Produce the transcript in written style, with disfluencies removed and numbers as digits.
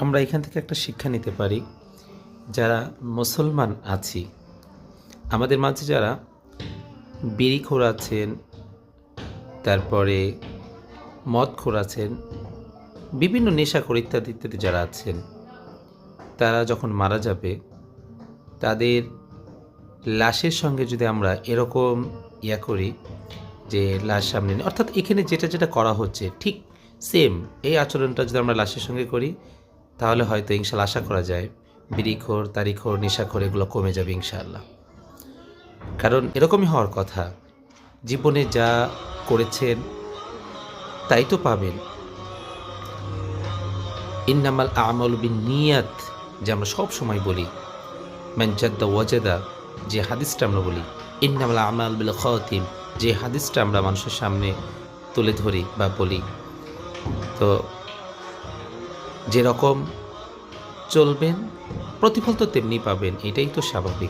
আমরা এখান থেকে একটা শিক্ষা নিতে পারি, যারা মুসলমান আছি, আমাদের মাঝে যারা বিড়িখোর আছেন, তারপরে মদখোর আছেন, বিভিন্ন নেশাখোর ইত্যাদি ইত্যাদি যারা আছেন, তারা যখন মারা যাবে তাদের লাশের সঙ্গে যদি আমরা এরকম করি যে লাশ সামনে নিয়ে, অর্থাৎ এখানে যেটা যেটা করা হচ্ছে ঠিক সেম এই আচরণটা যদি আমরা লাশের সঙ্গে করি, তাহলে হয়তো ইনশাল্লাহ আশা করা যায় বিড়িখোর, তারিখোর, নেশাখোর এগুলো কমে যাবে ইনশাআল্লাহ। কারণ এরকমই হওয়ার কথা, জীবনে যা করেছেন তাই তো পাবেন। ইন্নামাল আমালু বিন্নিয়াত, যে আমরা সব সময় বলি, মান জাদ্দা ওয়াজাদা, যে হাদিসটা আমরা বলি, ইন্নামাল আমাল বিল খাওয়াতিম, যে হাদিসটা আমরা মানুষের সামনে তুলে ধরি বা বলি, তো যেরকম চলবেন প্রতিফল তো তেমনি পাবেন, এটাই তো স্বাভাবিক।